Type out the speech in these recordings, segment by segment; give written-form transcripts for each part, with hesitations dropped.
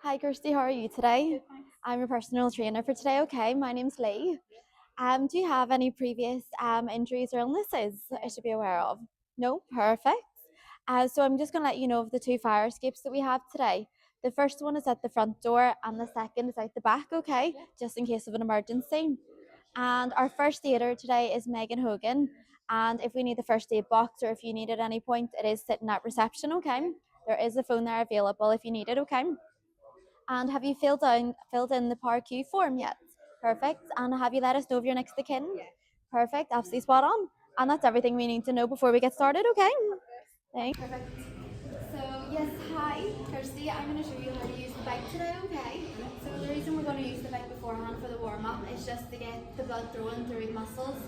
Hi, Kirsty. How are you today? Good, thanks. I'm your personal trainer for today. Okay, my name's Lee. Do you have any previous injuries or illnesses that I should be aware of? No, perfect. So I'm just going to let you know of the two fire escapes that we have today. The first one is at the front door, and the second is out the back. Okay, just in case of an emergency. And our first aider today is Megan Hogan. And if we need the first aid box or if you need it at any point, it is sitting at reception. Okay, there is a phone there available if you need it. Okay. And have you filled in the PARQ form yet? Perfect. And have you let us know if you're next to kin? Yeah. Perfect. Absolutely spot on. And that's everything we need to know before we get started. Okay. Thanks. Perfect. So yes, hi, Kirsty. I'm going to show you how to use the bike today. Okay. So the reason we're going to use the bike beforehand for the warm up is just to get the blood flowing through the muscles.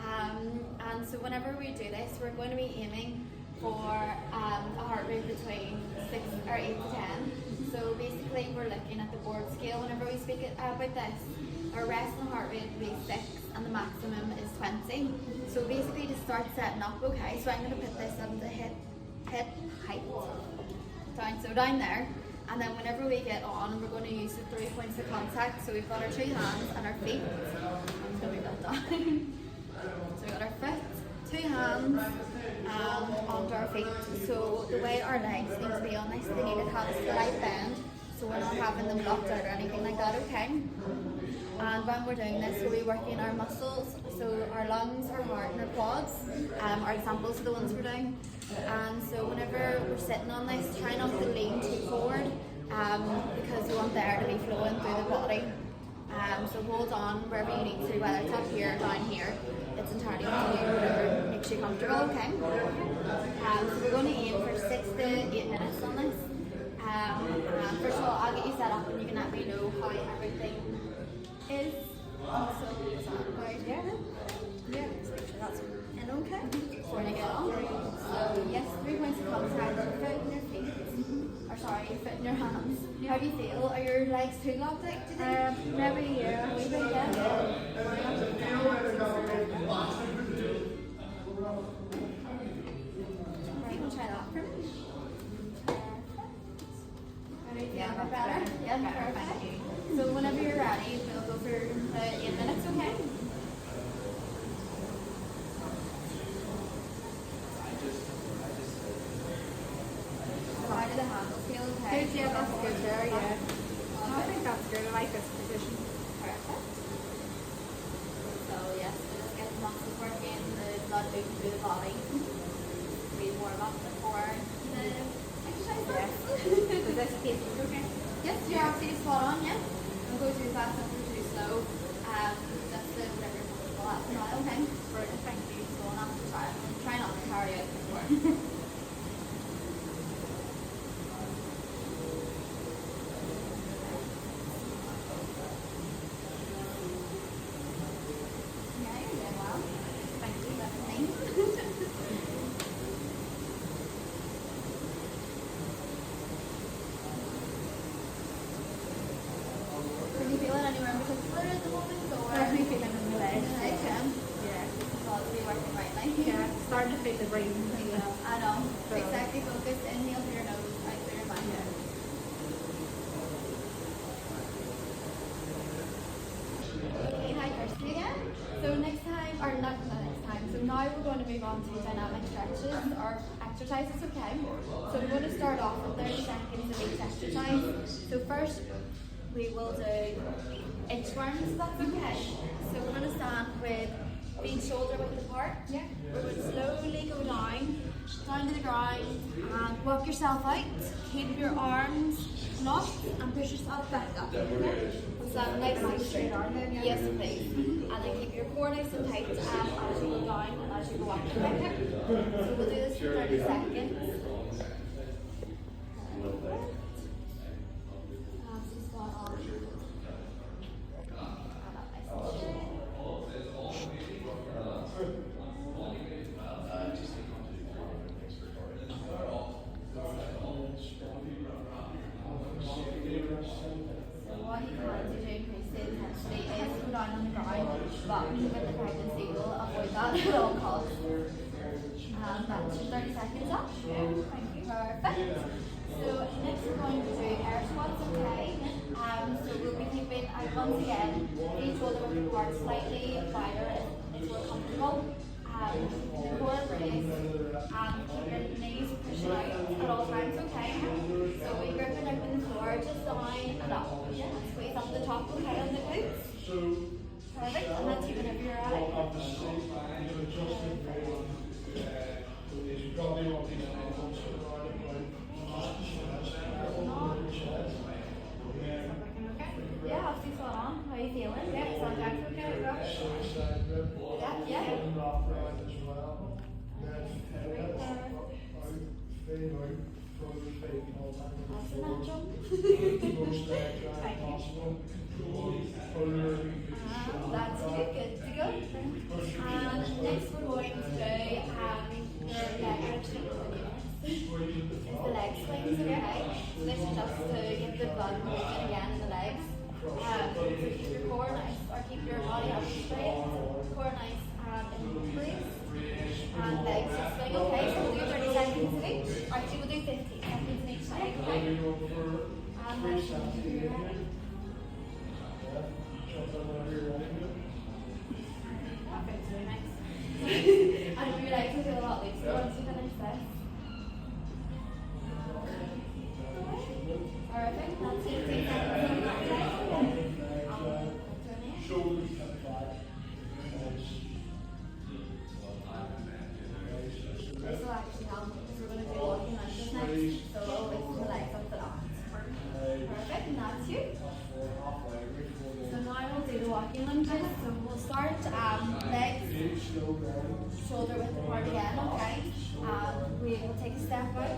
And so whenever we do this, we're going to be aiming for a heart rate between 6 or 8 to 10. So basically, we're looking at the board scale whenever we speak about this. Our resting heart rate will be 6 and the maximum is 20. So basically, to start setting up, okay, so I'm going to put this on the hip height down there. And then whenever we get on, we're going to use the 3 points of contact. So we've got our 2 hands and our feet. I'm going to move that down. So we've got our foot, 2 hands, and onto our feet. So the way our legs need to be on this, they need to have a slight bend, so we're not having them locked out or anything like that, okay? And when we're doing this, we'll be working our muscles, so our lungs, our heart, and our quads are examples of the ones we're doing. And so whenever we're sitting on this, try not to lean too forward, because we want the air to be flowing through the body. So hold on wherever you need to, whether it's up here or down here. It's entirely up to you, whatever makes you comfortable, okay? So we're going to aim for 6 to 8 minutes on this. First of all, I'll get you set up and you can let me know how everything is. So, is that right? Yeah. Yeah, just make sure that's in okay before I get on. So, yes, 3 points of contact, your foot and your feet. Or sorry, your foot and your hands. How do you feel? Are your legs too locked out, do you think? Maybe, yeah. A wee bit, yeah. Right, we'll try that for me. Ready? Yeah, a bit better? Yeah, perfect. So whenever you're ready, we'll go for 8 minutes, okay? How do the handles feel, okay? Good, yeah, that's good there, yeah. I think that's good. I like this position. Perfect. So yes, we just get the muscles working, the blood moving through the body. We warm up before the exercise. Yeah. So this pace is okay? Yes, you're absolutely spot on, yeah. Don't go too fast, don't go too slow. Just whatever you're comfortable at. Right, okay. Brilliant, thank you. So on after try not to carry out before. Yeah, you're doing well. Thank you, that's nice. Can you feel it anywhere in particular at the moment? Or Definitely feeling in the legs. yeah. Yeah. Probably working right now. Yeah, starting to feel the breathing. Yeah, I know. So- Exactly. Focus. Inhale through your nose, out through your mouth. Okay, hi Kirsty again. So next time, or not next time, so now we're going to move on to dynamic stretches or exercises, okay? So we're going to start off with 30 seconds of each exercise. So first, we will do inchworms, if that's okay. So we're going to stand with feet shoulder width apart. Yeah. We're going to slowly go down to the ground, and walk yourself out. Keep your arms locked and push yourself back up. So nice and straight arm then? Yes, please. And then keep your core nice and tight as you go down and as you go up. Okay? So we'll do this for 30 seconds. Just spot on. And up nice and straight. So what you can do to increase the intensity is go down on the ground, but with the pregnancy we'll avoid that at all costs. And that's 30 seconds up. Thank you. Perfect. So next we're going to do air squats, okay? once again, each shoulder width apart slightly wider if it's more comfortable. The core brace and keep your knees pushing out at all times, okay? So we grip it up in the floor, just down and up. Yeah, squeeze up the top, okay, on the glutes. Perfect, and that's you whenever you're ready. Yeah, obviously spot on. How are you feeling? Yeah, sounds okay. Yeah. That's a natural. Thank you. That's good to go. And next we're going to do your leg is the leg swings, okay? So this is just to get the blood moving again in the legs. So keep your core nice, or keep your body up straight, core nice and in place. And legs just swing, okay? So we'll do 30 seconds in each. Actually, we'll do 15 seconds in each side, okay? And then you're ready. Perfect, really nice. I know your legs will feel a lot looser once you finish this. Perfect, that's it. Take that on that leg. Shoulders to the back. This will actually help because we're going to do walking lunges next. So we'll lift the legs up the arms. Perfect, and that's you. So now we'll do the walking lunges. So we'll start legs, shoulder width apart again, okay? We will take a step out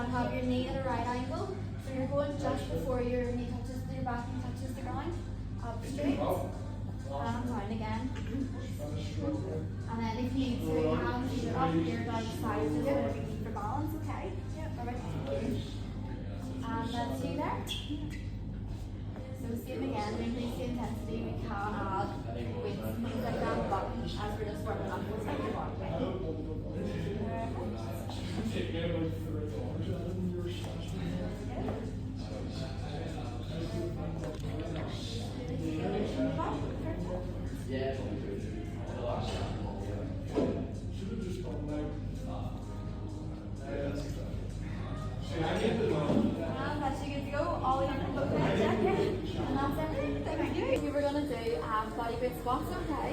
and have your knee at a right angle. So you're going just before your knee touches your back and touches the ground. Up straight. And down again. And then if you need to, hands either up here, down the side, just whatever you need for balance, okay? Yeah, perfect. And that's you there. So same again, we increase the intensity, we can add weights and things like that, but as we're just warming up, we'll start the walkway. Yeah. That's you good to go. All in both legs, yeah. And that's everything. Thank you. We were going to do body weight squats, okay?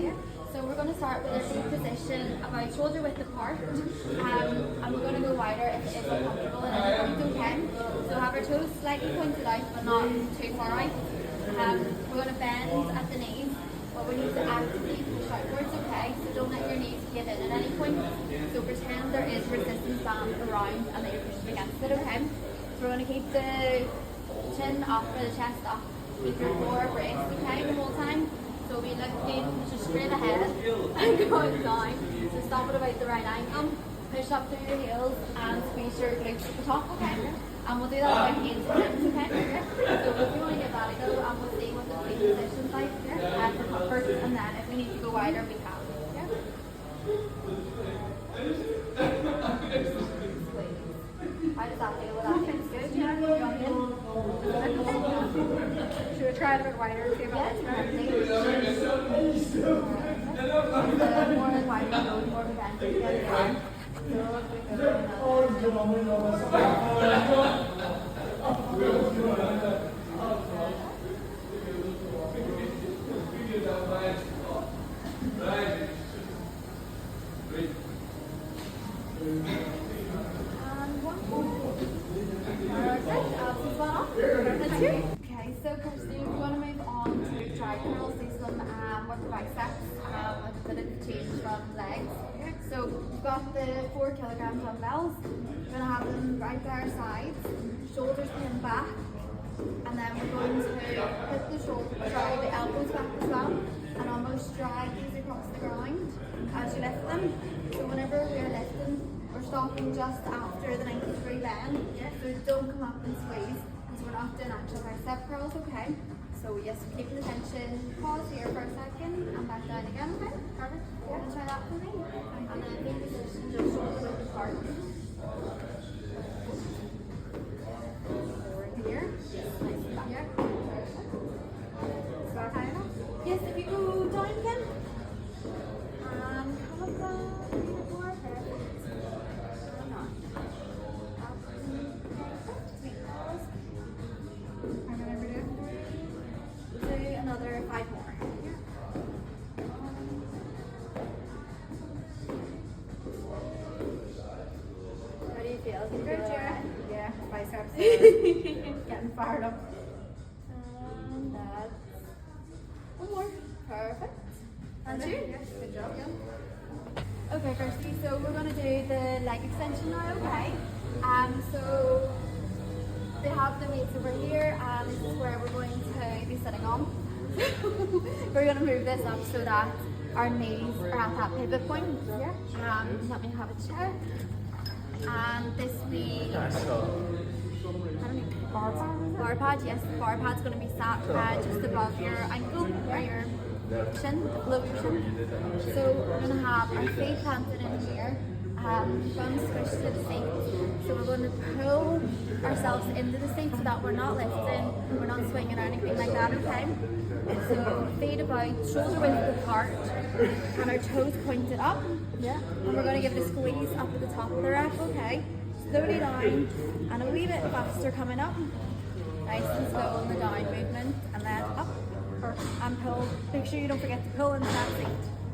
So we're going to start with a seat position about shoulder width apart, and we're going to go wider if it is uncomfortable and everything's okay. So have our toes slightly pointed out but not too far out. We're going to bend at the knees, but we need to actively push outwards, okay? So don't let your knees give in at any point. So pretend there is resistance band around and that you're pushing against it, okay? So we're going to keep the chin up or the chest up. Keep your core braced, okay, the whole time. So we look just straight ahead and going down. So stop at about the right angle. Push up through your heels and squeeze your glutes at the top, okay? And we'll do that about 8 times, okay? So if you want to get that, go and we'll see what the seat position's like for comfort, and then if we need to go wider, we can. Yeah? How does that feel? Will that feel good? Yeah, should we try it a bit wider and see if yeah, it's more than wider, more than bend. Okay, so Kirsty, we want to move on to dry curls. These one work the biceps with a bit of change from legs. So we've got the 4 kilogram dumbbells. We're going to have them right by our sides, shoulders pinned back, and then we're going to hit the the elbows back as well, and almost drag these across the ground as you lift them. So whenever we're lifting, we're stopping just after the 90-degree bend, so don't come up and squeeze, because we're not doing actual bicep curls, okay? So yes, keep the tension, pause here for a second, and back down again, okay? Perfect. You want to try that for me? And then keep the position, just shoulder width apart. Forward here, nice and back. So fired up. And that's one more. Perfect. And two. Good job, yeah. Okay, firstly, so we're going to do the leg extension now, okay? So they have the weights over here, and this is where we're going to be sitting on. We're going to move this up so that our knees are at that pivot point. Yeah. Let me have a check. And this week, I don't know, bar pad, yes, the bar pad's going to be sat just above your ankle or your shin, below your shin. So we're going to have our feet planted in here, thumbs squished to the seat. So we're going to pull ourselves into the seat so that we're not lifting, we're not swinging or anything like that, okay? So feet about shoulder width apart and our toes pointed up. Yeah. And we're going to give it a squeeze up at the top of the rack, okay? Slowly down and a wee bit faster coming up. Nice and slow on the down movement and then up and pull. Make sure you don't forget to pull into that seat.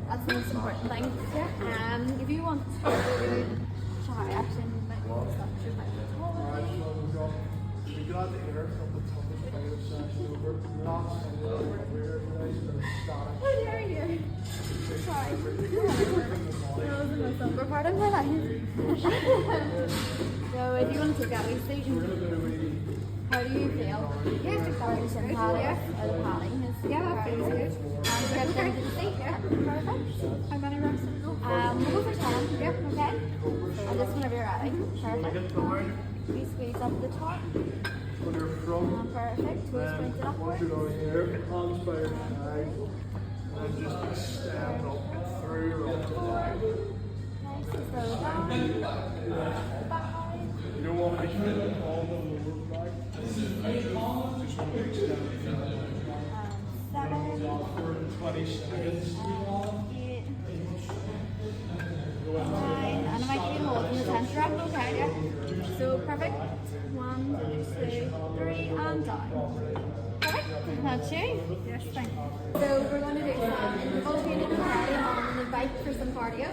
That's the most important thing. Yeah. If you want to try, actually, you might want to stop your mic. We got the air from the toughest fighter session over. Not weird, Oh, there you go. Sorry. That was the most somber part of my life. So if you want to take that wee seat, how do you feel? Yeah, just Or the shin pad or the padding is that feels good. And get into the seat, yeah? Perfect. How many reps have you We'll go for 10, yeah, okay? And just whenever you're ready. Perfect. We squeeze up the top. When you're from, Perfect. Toes pointed upwards. put it on here, hands by your side, and just be stepping up and through your up to line. Nice and slow down. Back. You don't want to be hitting all the lower back. Just want to extend the 7. for 20 seconds. 8. 9. And I might keep holding the 10th rep, okay? Yeah. So perfect. 1, 2, 3, and down. Perfect. That's you. Yes, thank you. So we're going to do some interval training today on the bike for some cardio.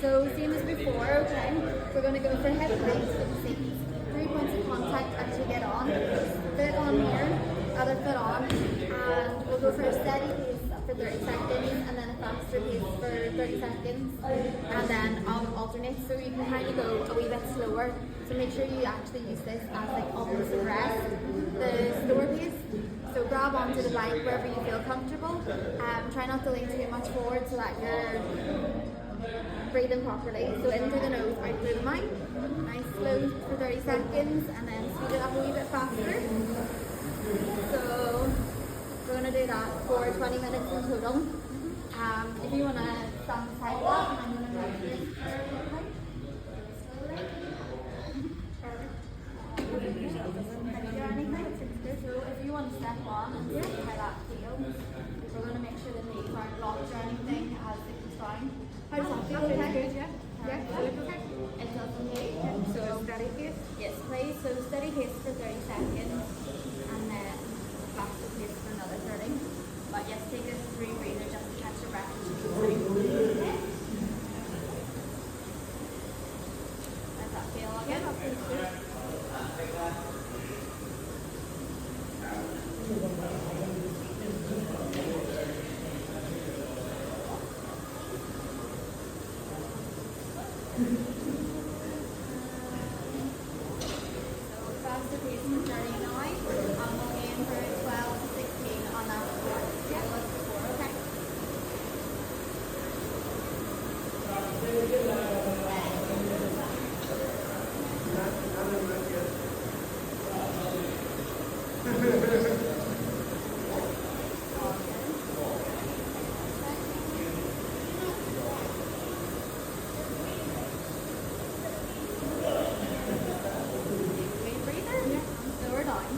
So same as before, okay? We're going to go for hip raises with the seats. 3 points of contact as you get on. Foot on here, other foot on, and we'll go for a steady pace for 30 seconds and then a faster pace for 30 seconds and then alternate, so you can kind of go a wee bit slower. So make sure you actually use this as like almost a rest, the slower pace. So grab onto the bike wherever you feel comfortable. Try not to lean too much forward so that you're breathing properly. So in through the nose, out through the mouth. Nice slow for 30 seconds and then speed it up a wee bit faster. So we're going to do that for 20 minutes in total. If you want to stand beside that, I'm going to move this slowly. So if you want to step on and see how that feels, we're going to make sure the knees aren't locked or anything as it goes down. How does that feel? Feels Okay? good, yeah. Yeah, okay. It doesn't move. So steady pace. Yes, please. So steady pace for 30 seconds and then faster pace for another 30. But yes, take a 3 breather just to catch your breath. Does that feel okay? That feels good. So faster pace for 30 now. We'll aim for 12 to 16 on that score. Yeah, what's the score? Okay. Wait, breather? Yeah. Slower down.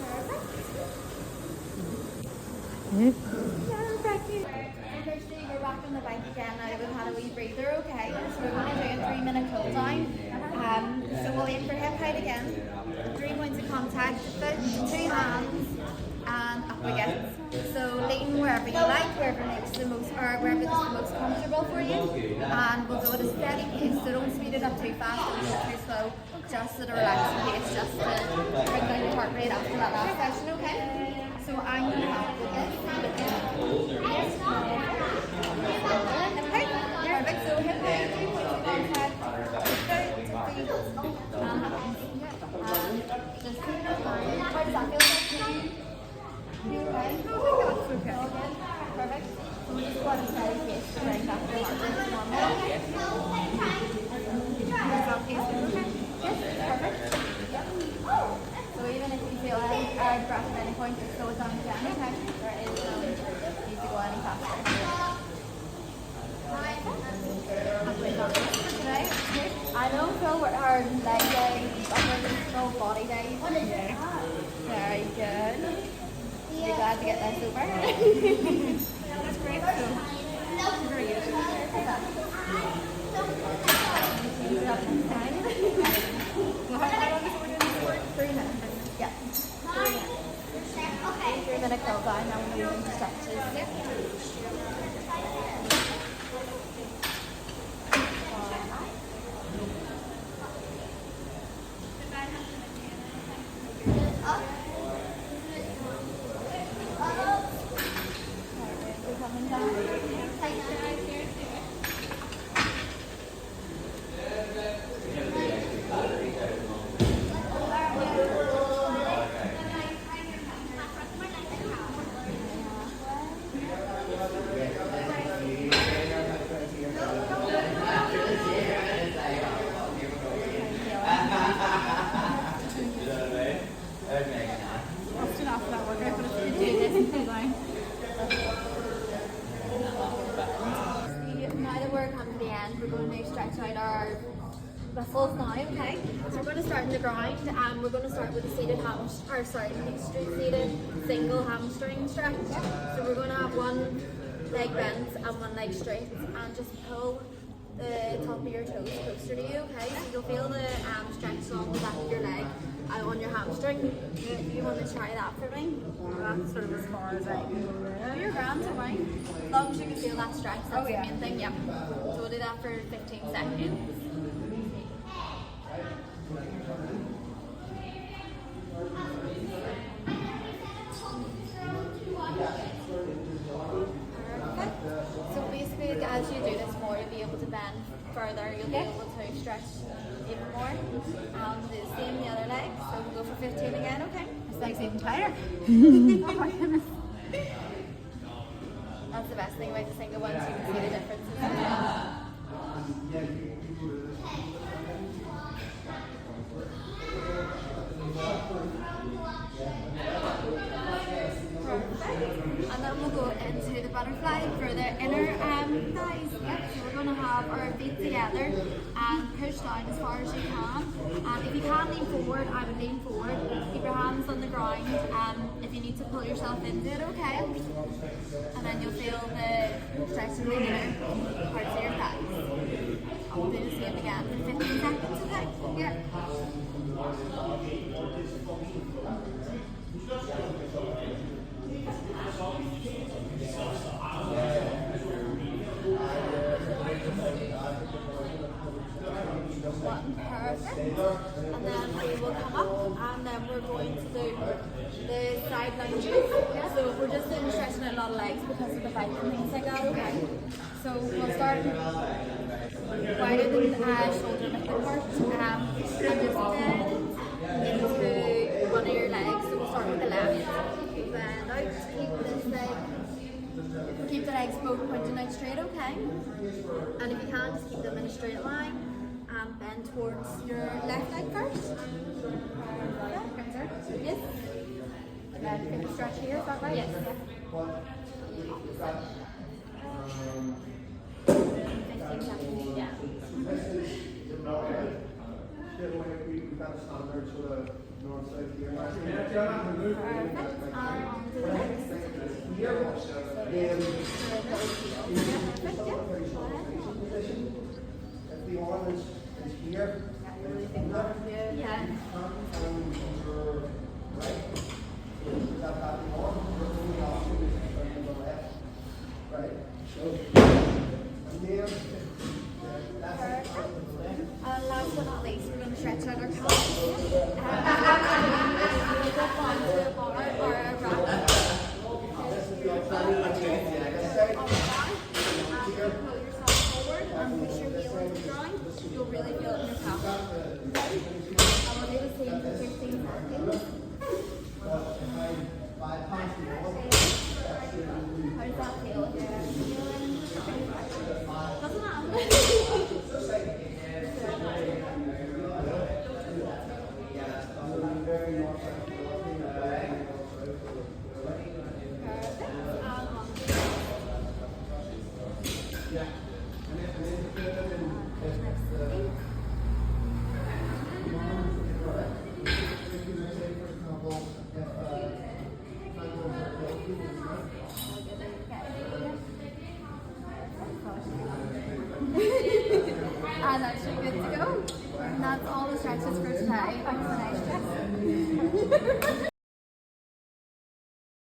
Perfect. Thursday, we're back on the bike again now. We've had a wee breather, okay? So we're going to do a 3-minute cool down. So we'll aim for hip height again. 3 points of contact, foot, 2 hands, and up we get. So lean wherever you like, wherever makes the most, or wherever is the most comfortable for you. And we'll do it at a steady pace, so don't speed it up too fast or too slow. just at a relaxing pace, just to bring down your heart rate after that last session, okay? So I'm going to help with this. Perfect, so hip height, 3 points of contact, just keep your mind. How does that feel? You okay? I think that's okay. All good? Perfect. So we'll just go at a steady pace to bring back your heart rate to normal, okay? Does that pace feel okay? Yes, perfect. So even if you feel any breath at any point, just slow it down again, okay? There is no need to go any faster. I know Phil worked hard leg days, upper body days. Yeah. Very good. Be glad to get this over. That's great. So, very good. Well, how long is it we're doing this for? 3 minutes. Yeah. 3 minutes. 3-minute cool down, now we're moving to stretches. Yeah. Coming down. Tight guys here. I'll still after that workout, but it's good doing this and cool down. Now that we're coming to the end, we're going to stretch out our muscles now, okay? So we're going to start in the ground, and we're going to start with a seated seated single hamstring stretch. So we're going to have one leg bent and one leg straight, and just pull the top of your toes closer to you, okay? So you'll feel the stretch along the back of your leg and on your hamstring. If you want to try that for me. That's sort of as far as I can go there. Do your ground, alright? As long as you can feel that stretch, that's Oh, yeah. the main thing, yeah. So we'll do that for 15 seconds. Perfect. So basically, as you do this more, you'll be able to bend further, you'll be able to stretch even more. And do the same the other leg. So we'll go for 15 again, okay? This leg's even tighter. Oh my goodness. That's the best thing about the single ones, you can see the differences. Perfect. And then we'll go into the butterfly for the inner thighs. Yep. So we're going to have our feet together and push down as far as you can. And if you can lean forward, I would lean forward. Keep your hands on the ground. If you need to pull yourself into it, okay? And then you'll feel the stretch in the inner parts of your thighs. And we'll do the same again for 15 seconds, okay? Yeah. Perfect. And then we will come up and then we're going to do the side lunges. So we're just doing stretching out a lot of legs because of the bike and things like that, okay? So we'll start wider than the shoulder width apart and just bend into one of your legs. So we'll start with the left. Bend out, keep this leg. Keep the legs both pointing out straight, okay? And if you can, just keep them in a straight line. And bend towards your left leg first. Yes. And then take a stretch here, is that right? Yes. 15 seconds. Yeah. We've got a standard sort of north-south here. Perfect. And on to the next. If the arm is here, Yeah. right? That the arm, the only option is to turn to the left. Right. So, and there, that's Perfect. And last but not least, we're going to stretch out our calves. And I should be good to go. And that's all the stretches for today. Thanks for the nice dress.